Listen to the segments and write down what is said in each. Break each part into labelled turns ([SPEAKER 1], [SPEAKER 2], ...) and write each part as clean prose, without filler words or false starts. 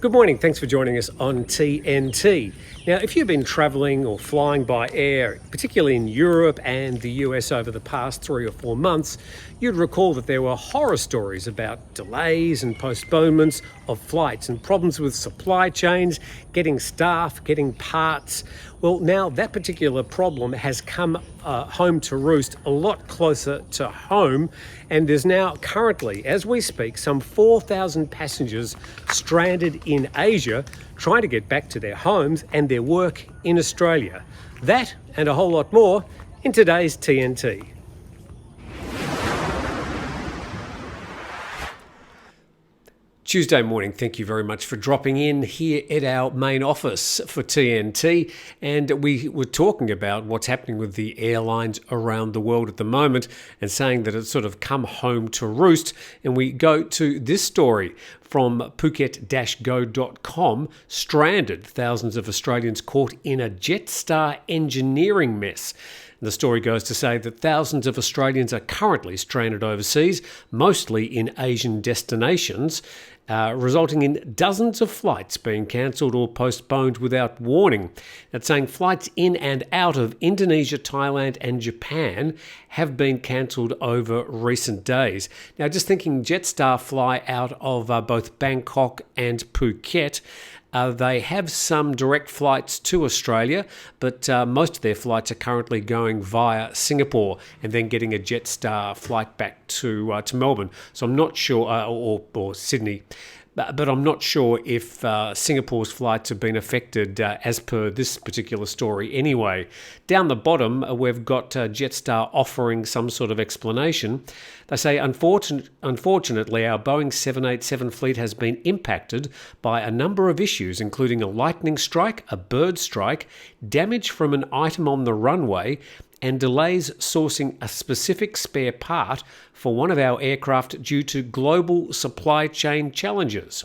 [SPEAKER 1] Good morning. Thanks for joining us on TNT. Now, if you've been travelling or flying by air, particularly in Europe and the US over the past 3 or 4 months, you'd recall that there were horror stories about delays and postponements of flights and problems with supply chains, getting staff, getting parts. Well, now that particular problem has come home to roost a lot closer to home, and there's now currently, as we speak, some 4,000 passengers stranded in Asia trying to get back to their homes and their work in Australia. That and a whole lot more in today's TNT. Tuesday morning, thank you very much for dropping in here at our main office for TNT. And we were talking about what's happening with the airlines around the world at the moment and saying that it's sort of come home to roost. And we go to this story from Phuket-go.com, stranded, thousands of Australians caught in a Jetstar engineering mess. The story goes to say that thousands of Australians are currently stranded overseas, mostly in Asian destinations, resulting in dozens of flights being cancelled or postponed without warning. That's saying flights in and out of Indonesia, Thailand and Japan have been cancelled over recent days. Now, just thinking, Jetstar fly out of both Bangkok and Phuket. They have some direct flights to Australia, but most of their flights are currently going via Singapore and then getting a Jetstar flight back to Melbourne. So I'm not sure, or Sydney. But I'm not sure if Singapore's flights have been affected as per this particular story anyway. Down the bottom, we've got Jetstar offering some sort of explanation. They say, unfortunately, our Boeing 787 fleet has been impacted by a number of issues, including a lightning strike, a bird strike, damage from an item on the runway, and delays sourcing a specific spare part for one of our aircraft due to global supply chain challenges.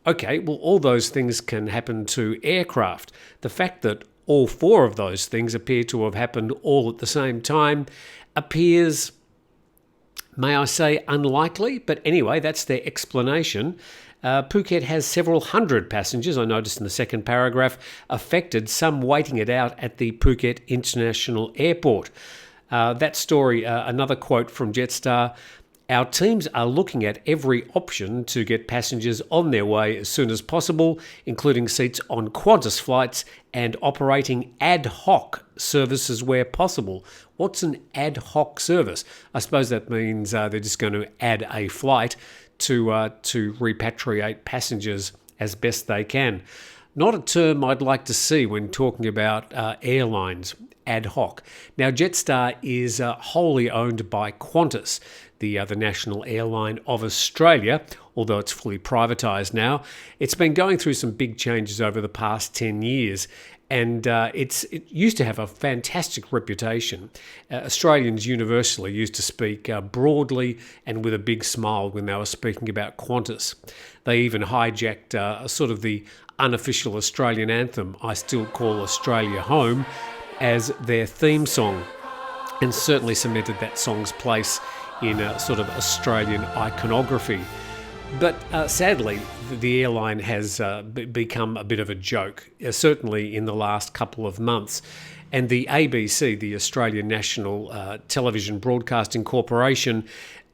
[SPEAKER 1] Okay, well, all those things can happen to aircraft. The fact that all four of those things appear to have happened all at the same time appears, may I say, unlikely, but anyway, that's their explanation. Phuket has several hundred passengers, I noticed in the second paragraph, affected, some waiting it out at the Phuket International Airport. That story, another quote from Jetstar, "Our teams are looking at every option to get passengers on their way as soon as possible, including seats on Qantas flights and operating ad hoc services where possible." What's an ad hoc service? I suppose that means they're just going to add a flight to repatriate passengers as best they can. Not a term I'd like to see when talking about airlines, ad hoc. Now, Jetstar is wholly owned by Qantas, the national airline of Australia, although it's fully privatised now. It's been going through some big changes over the past 10 years. And it used to have a fantastic reputation. Australians universally used to speak broadly and with a big smile when they were speaking about Qantas. They even hijacked sort of the unofficial Australian anthem, "I Still Call Australia Home," as their theme song, and certainly cemented that song's place in a sort of Australian iconography. But sadly, the airline has become a bit of a joke, certainly in the last couple of months. And the ABC, the Australian National Television Broadcasting Corporation,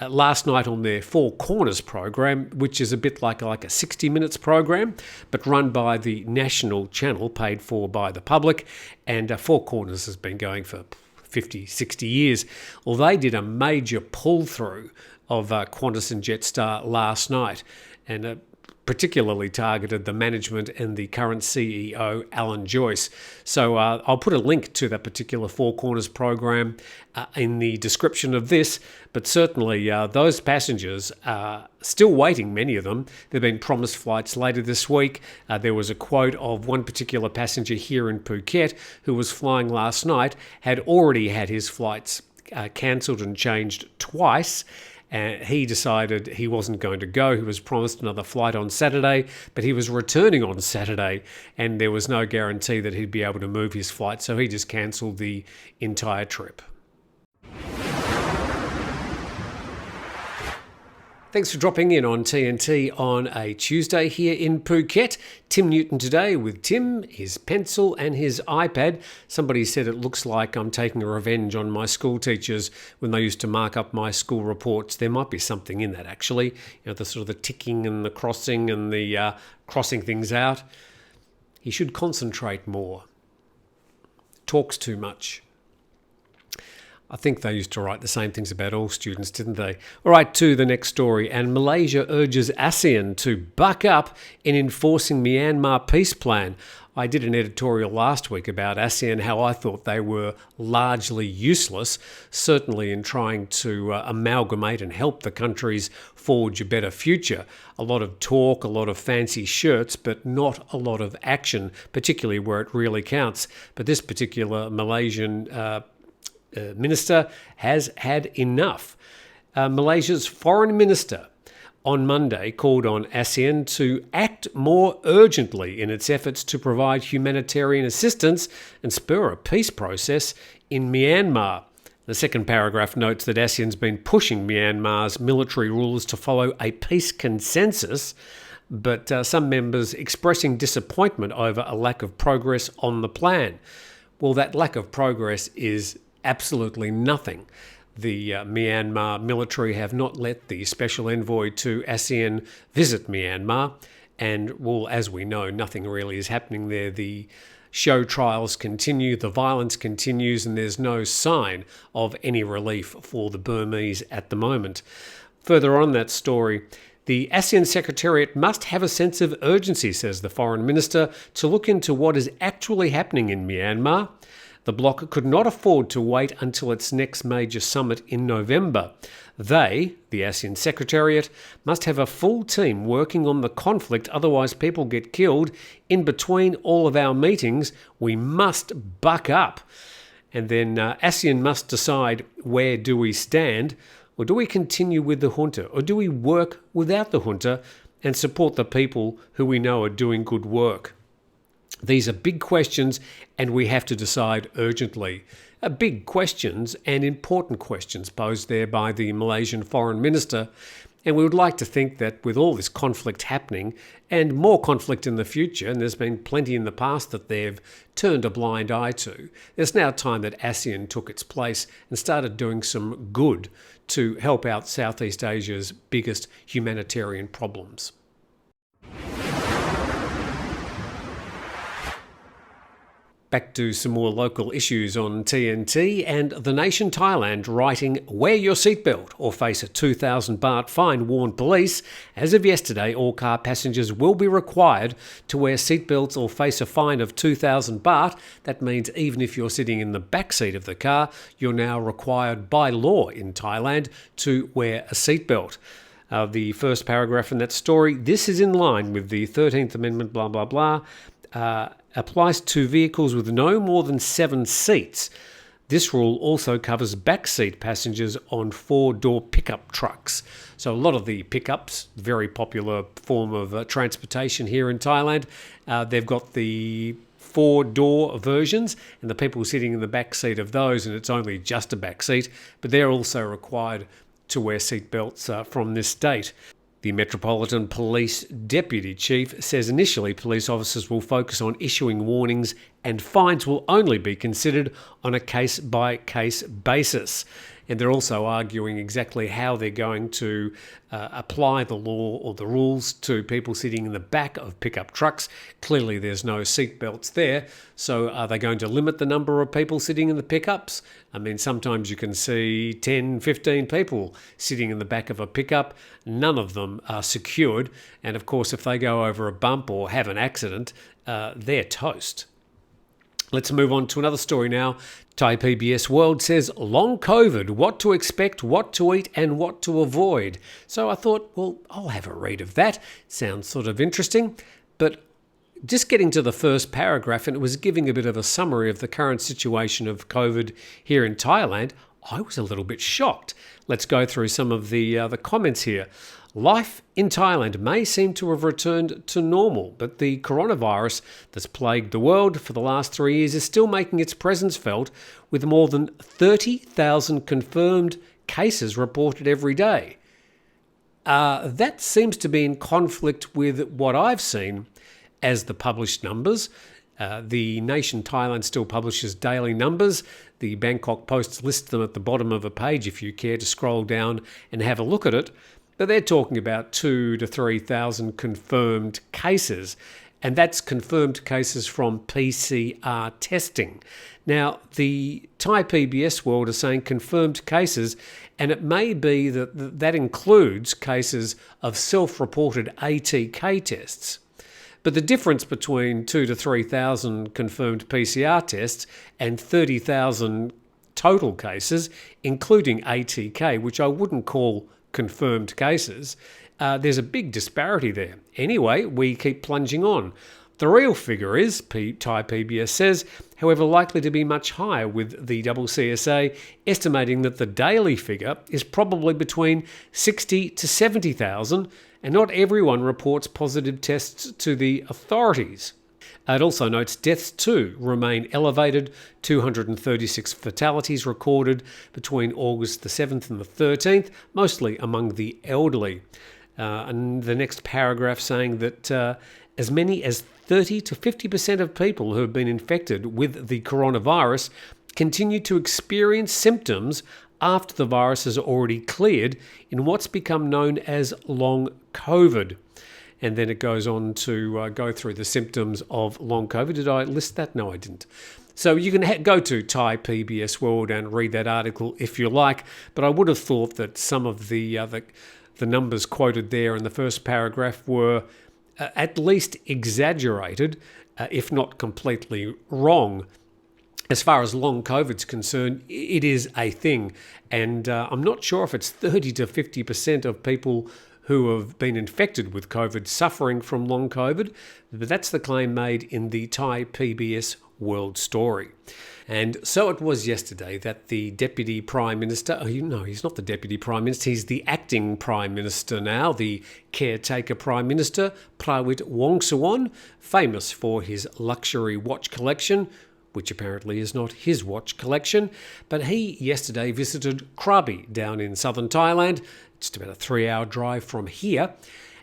[SPEAKER 1] last night on their Four Corners program, which is a bit like a 60 Minutes program, but run by the national channel, paid for by the public. And Four Corners has been going for 50, 60 years. Well, they did a major pull-through of Qantas and Jetstar last night, and particularly targeted the management and the current CEO, Alan Joyce. So I'll put a link to that particular Four Corners program in the description of this, but certainly those passengers are still waiting, many of them. They've been promised flights later this week. There was a quote of one particular passenger here in Phuket who was flying last night, had already had his flights cancelled and changed twice. And he decided he wasn't going to go. He was promised another flight on Saturday, but he was returning on Saturday, and there was no guarantee that he'd be able to move his flight, so he just cancelled the entire trip. Thanks for dropping in on TNT on a Tuesday here in Phuket. Tim Newton today with Tim, his pencil and his iPad. Somebody said it looks like I'm taking a revenge on my school teachers when they used to mark up my school reports. There might be something in that actually. The sort of the ticking and the crossing and the crossing things out. He should concentrate more. Talks too much. I think they used to write the same things about all students, didn't they? All right, to the next story. And Malaysia urges Asean to buck up in enforcing Myanmar peace plan. I did an editorial last week about Asean, how I thought they were largely useless, certainly in trying to amalgamate and help the countries forge a better future. A lot of talk, a lot of fancy shirts, but not a lot of action, particularly where it really counts. But this particular Malaysian minister has had enough. Malaysia's foreign minister on Monday called on ASEAN to act more urgently in its efforts to provide humanitarian assistance and spur a peace process in Myanmar. The second paragraph notes that ASEAN's been pushing Myanmar's military rulers to follow a peace consensus, but some members expressing disappointment over a lack of progress on the plan. Well, that lack of progress is absolutely nothing. The Myanmar military have not let the special envoy to ASEAN visit Myanmar, and, well, as we know, nothing really is happening there. The show trials continue, the violence continues, and there's no sign of any relief for the Burmese at the moment. Further on that story, the ASEAN Secretariat must have a sense of urgency, says the foreign minister, to look into what is actually happening in Myanmar. The bloc could not afford to wait until its next major summit in November. They, the ASEAN Secretariat, must have a full team working on the conflict, otherwise people get killed. In between all of our meetings, we must buck up. And then ASEAN must decide, where do we stand? Or do we continue with the junta? Or do we work without the junta and support the people who we know are doing good work? These are big questions, and we have to decide urgently. Big questions and important questions posed there by the Malaysian foreign minister. And we would like to think that with all this conflict happening, and more conflict in the future, and there's been plenty in the past that they've turned a blind eye to, there's now time that ASEAN took its place and started doing some good to help out Southeast Asia's biggest humanitarian problems. Back to some more local issues on TNT, and the nation Thailand writing, "Wear your seatbelt or face a 2,000 baht fine," warned police. As of yesterday, all car passengers will be required to wear seatbelts or face a fine of 2,000 baht. That means even if you're sitting in the back seat of the car, you're now required by law in Thailand to wear a seatbelt. The first paragraph in that story, this is in line with the 13th Amendment, blah, blah, blah, applies to vehicles with no more than 7 seats. This rule also covers backseat passengers on 4-door pickup trucks. So a lot of the pickups, very popular form of transportation here in Thailand, they've got the 4-door versions, and the people sitting in the back seat of those, and it's only just a back seat, but they're also required to wear seatbelts from this date. The Metropolitan Police Deputy Chief says initially police officers will focus on issuing warnings and fines will only be considered on a case-by-case basis. And they're also arguing exactly how they're going to apply the law or the rules to people sitting in the back of pickup trucks. Clearly there's no seatbelts there, so are they going to limit the number of people sitting in the pickups? I mean, sometimes you can see 10, 15 people sitting in the back of a pickup. None of them are secured, and of course if they go over a bump or have an accident, they're toast. Let's move on to another story now. Thai PBS World says, long COVID, what to expect, what to eat and what to avoid. So I thought, well, I'll have a read of that. Sounds sort of interesting. But just getting to the first paragraph, and it was giving a bit of a summary of the current situation of COVID here in Thailand, I was a little bit shocked. Let's go through some of the comments here. Life in Thailand may seem to have returned to normal, but the coronavirus that's plagued the world for the last 3 years is still making its presence felt, with more than 30,000 confirmed cases reported every day. That seems to be in conflict with what I've seen as the published numbers. The nation Thailand still publishes daily numbers. The Bangkok Post lists them at the bottom of a page if you care to scroll down and have a look at it. But they're talking about 2,000 to 3,000 confirmed cases. And that's confirmed cases from PCR testing. Now, the Thai PBS world is saying confirmed cases, and it may be that that includes cases of self-reported ATK tests. But the difference between 2,000 to 3,000 confirmed PCR tests and 30,000 total cases, including ATK, which I wouldn't call confirmed cases, there's a big disparity there. Anyway, we keep plunging on. The real figure is, Thai PBS says, however, likely to be much higher, with the CCSA estimating that the daily figure is probably between 60 to 70,000, and not everyone reports positive tests to the authorities. It also notes deaths too remain elevated, 236 fatalities recorded between August the 7th and the 13th, mostly among the elderly. And the next paragraph saying that as many as 30 to 50% of people who have been infected with the coronavirus continue to experience symptoms after the virus has already cleared in what's become known as long COVID. And then it goes on to go through the symptoms of long COVID. Did I list that? No, I didn't. So you can go to Thai PBS World and read that article if you like. But I would have thought that some of the numbers quoted there in the first paragraph were at least exaggerated, if not completely wrong. As far as long COVID's concerned, it is a thing. And I'm not sure if it's 30 to 50% of people who have been infected with COVID suffering from long COVID, but that's the claim made in the Thai PBS World Story. And so it was yesterday that the Deputy Prime Minister, he's not the Deputy Prime Minister, he's the Acting Prime Minister now, the caretaker Prime Minister, Prayuts, famous for his luxury watch collection, which apparently is not his watch collection, but he yesterday visited Krabi down in southern Thailand, just about a 3-hour drive from here,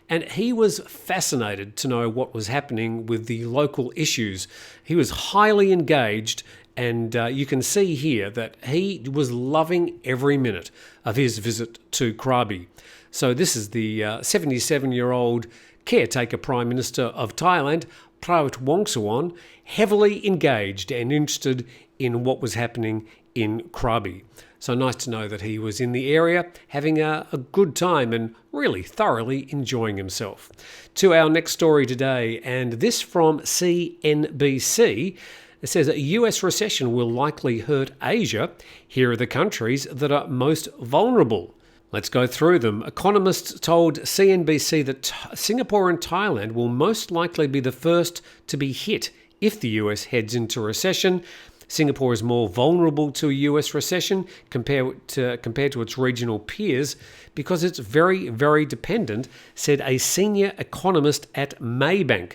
[SPEAKER 1] and he was fascinated to know what was happening with the local issues. He was highly engaged, and you can see here that he was loving every minute of his visit to Krabi. So this is the 77-year-old caretaker Prime Minister of Thailand, Prayuts, heavily engaged and interested in what was happening in Krabi. So nice to know that he was in the area having a good time and really thoroughly enjoying himself. To our next story today, and this from CNBC. It says a US recession will likely hurt Asia. Here are the countries that are most vulnerable. Let's go through them. Economists told CNBC that Singapore and Thailand will most likely be the first to be hit if the US heads into recession. Singapore is more vulnerable to a US recession compared to its regional peers because it's very, very dependent, said a senior economist at Maybank.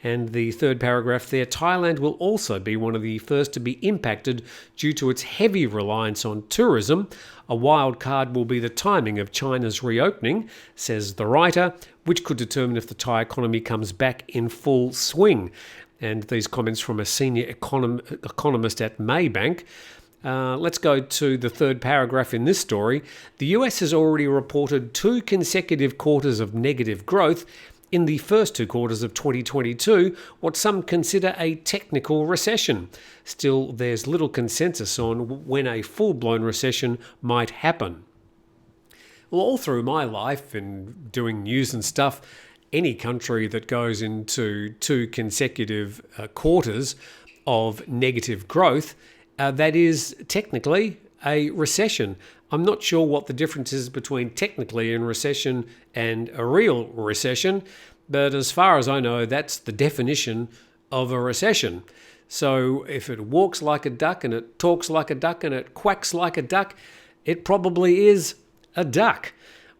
[SPEAKER 1] And the third paragraph there, Thailand will also be one of the first to be impacted due to its heavy reliance on tourism. A wild card will be the timing of China's reopening, says the writer, which could determine if the Thai economy comes back in full swing. And these comments from a senior economist at Maybank. Let's go to the third paragraph in this story. The US has already reported 2 consecutive quarters of negative growth in the first 2 quarters of 2022, what some consider a technical recession. Still, there's little consensus on when a full-blown recession might happen. Well, all through my life and doing news and stuff, any country that goes into 2 consecutive quarters of negative growth, that is technically a recession. I'm not sure what the difference is between technically a recession and a real recession, but as far as I know, that's the definition of a recession. So if it walks like a duck and it talks like a duck and it quacks like a duck, it probably is a duck.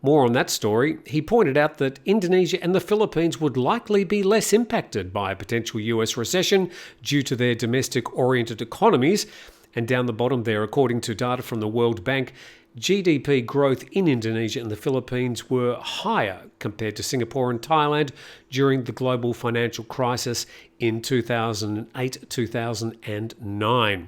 [SPEAKER 1] More on that story. He pointed out that Indonesia and the Philippines would likely be less impacted by a potential US recession due to their domestic-oriented economies. And down the bottom there, according to data from the World Bank, GDP growth in Indonesia and the Philippines were higher compared to Singapore and Thailand during the global financial crisis in 2008-2009.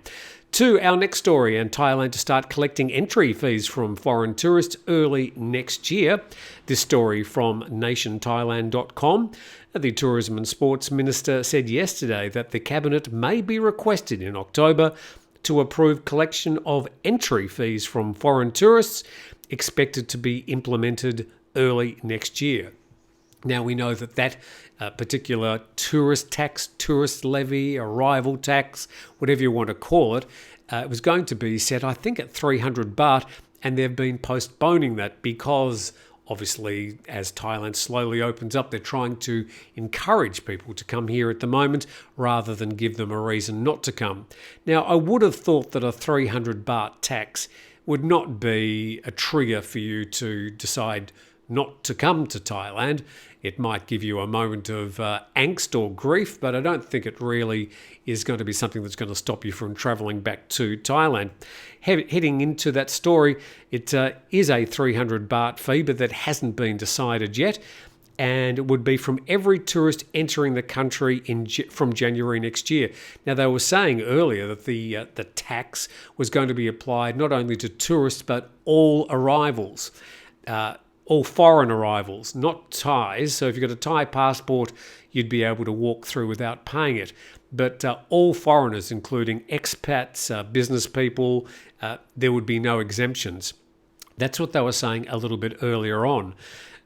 [SPEAKER 1] To our next story, and Thailand to start collecting entry fees from foreign tourists early next year. This story from nationthailand.com. The Tourism and Sports Minister said yesterday that the Cabinet may be requested in October to approve collection of entry fees from foreign tourists, expected to be implemented early next year. Now, we know that particular tourist tax, tourist levy, arrival tax, whatever you want to call it, it was going to be set, I think, at 300 baht, and they've been postponing that because, obviously, as Thailand slowly opens up, they're trying to encourage people to come here at the moment rather than give them a reason not to come. Now, I would have thought that a 300 baht tax would not be a trigger for you to decide not to come to Thailand. It might give you a moment of angst or grief, but I don't think it really is going to be something that's going to stop you from travelling back to Thailand. Heading into that story, it is a 300 baht fee, but that hasn't been decided yet. And it would be from every tourist entering the country from January next year. Now, they were saying earlier that the tax was going to be applied not only to tourists, but all arrivals. All foreign arrivals, not Thais. So if you've got a Thai passport, you'd be able to walk through without paying it. But all foreigners, including expats, business people, there would be no exemptions. That's what they were saying a little bit earlier on.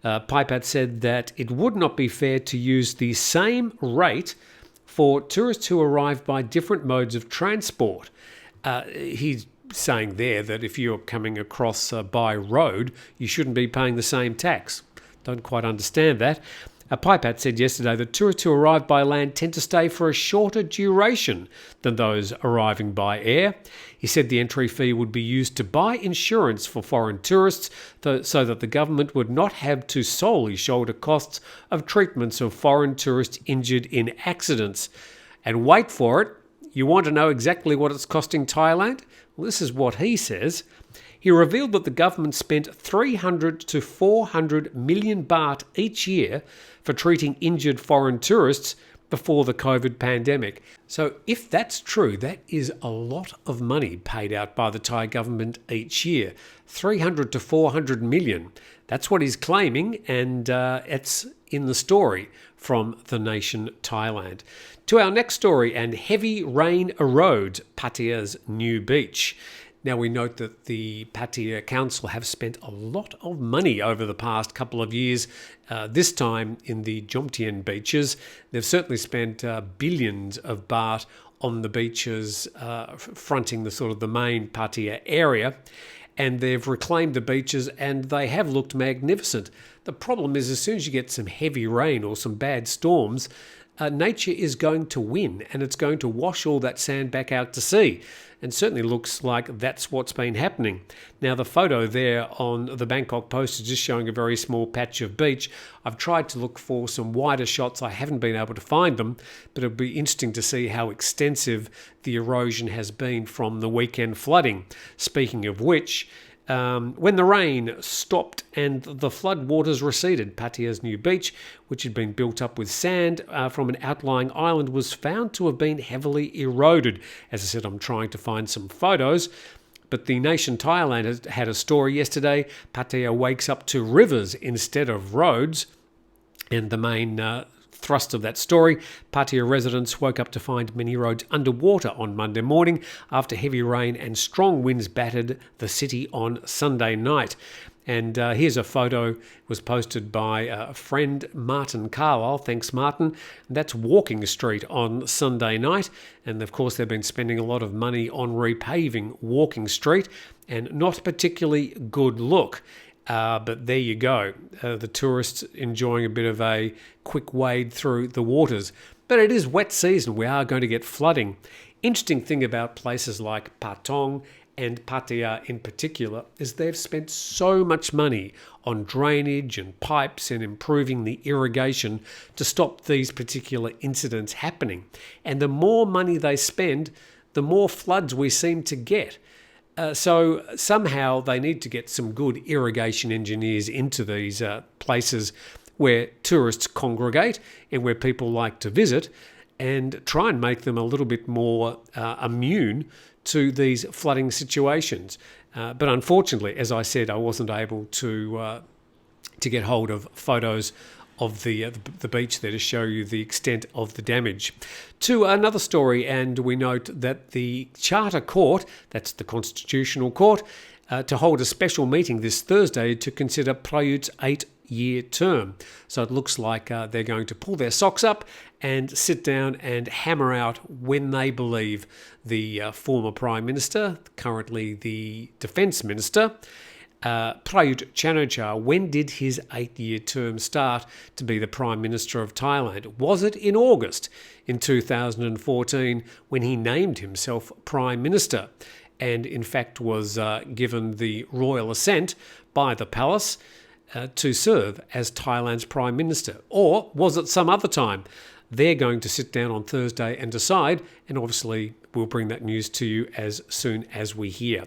[SPEAKER 1] Prayuts said that it would not be fair to use the same rate for tourists who arrive by different modes of transport. He's saying there that if you're coming across by road, you shouldn't be paying the same tax. Don't quite understand that. Prayuts said yesterday that tourists who arrive by land tend to stay for a shorter duration than those arriving by air. He said the entry fee would be used to buy insurance for foreign tourists so that the government would not have to solely shoulder costs of treatments of foreign tourists injured in accidents. And wait for it, you want to know exactly what it's costing Thailand? Well, this is what he says. He revealed that the government spent 300 to 400 million baht each year for treating injured foreign tourists before the COVID pandemic. So if that's true, that is a lot of money paid out by the Thai government each year. 300 to 400 million. That's what he's claiming, and it's in the story from The Nation Thailand. To our next story, and heavy rain erodes Pattaya's new beach. Now, we note that the Pattaya Council have spent a lot of money over the past couple of years, this time in the Jomtien beaches. They've certainly spent billions of baht on the beaches fronting the sort of the main Pattaya area, and they've reclaimed the beaches and they have looked magnificent. The problem is, as soon as you get some heavy rain or some bad storms, nature is going to win and it's going to wash all that sand back out to sea. And certainly looks like that's what's been happening. Now, the photo there on the Bangkok Post is just showing a very small patch of beach. I've tried to look for some wider shots. I haven't been able to find them, but it'll be interesting to see how extensive the erosion has been from the weekend flooding. Speaking of which, when the rain stopped and the flood waters receded, Pattaya's new beach, which had been built up with sand from an outlying island, was found to have been heavily eroded. As I said, I'm trying to find some photos. But the Nation Thailand had a story yesterday. Pattaya wakes up to rivers instead of roads. And the main thrust of that story, Pattaya residents woke up to find many roads underwater on Monday morning after heavy rain and strong winds battered the city on Sunday night. And here's a photo, was posted by a friend, Martin Carlisle. Thanks, Martin. That's Walking Street on Sunday night. And of course, they've been spending a lot of money on repaving Walking Street, and not particularly good look. But there you go. The tourists enjoying a bit of a quick wade through the waters. But it is wet season. We are going to get flooding. Interesting thing about places like Patong and Pattaya in particular is they've spent so much money on drainage and pipes and improving the irrigation to stop these particular incidents happening. And the more money they spend, the more floods we seem to get. So somehow they need to get some good irrigation engineers into these places where tourists congregate and where people like to visit, and try and make them a little bit more immune to these flooding situations. But unfortunately, as I said, I wasn't able to get hold of photos of the beach there to show you the extent of the damage. To another story, and we note that the Charter Court, that's the Constitutional Court, to hold a special meeting this Thursday to consider Prayuts' 8-year term. So it looks like they're going to pull their socks up and sit down and hammer out when they believe the former Prime Minister, currently the Defence Minister, Prayut Chan-o-cha, when did his 8-year term start to be the Prime Minister of Thailand? Was it in August in 2014 when he named himself Prime Minister and in fact was given the royal assent by the palace to serve as Thailand's Prime Minister? Or was it some other time? They're going to sit down on Thursday and decide, and obviously we'll bring that news to you as soon as we hear.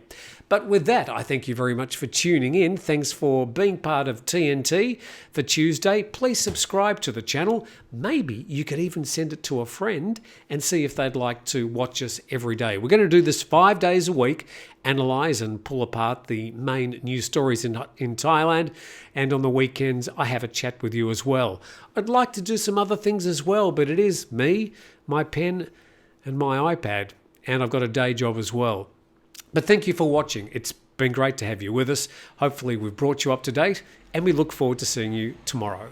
[SPEAKER 1] But with that, I thank you very much for tuning in. Thanks for being part of TNT for Tuesday. Please subscribe to the channel. Maybe you could even send it to a friend and see if they'd like to watch us every day. We're going to do this 5 days a week, analyse and pull apart the main news stories in Thailand. And on the weekends, I have a chat with you as well. I'd like to do some other things as well, but it is me, my pen and my iPad, and I've got a day job as well. But thank you for watching. It's been great to have you with us. Hopefully we've brought you up to date, and we look forward to seeing you tomorrow.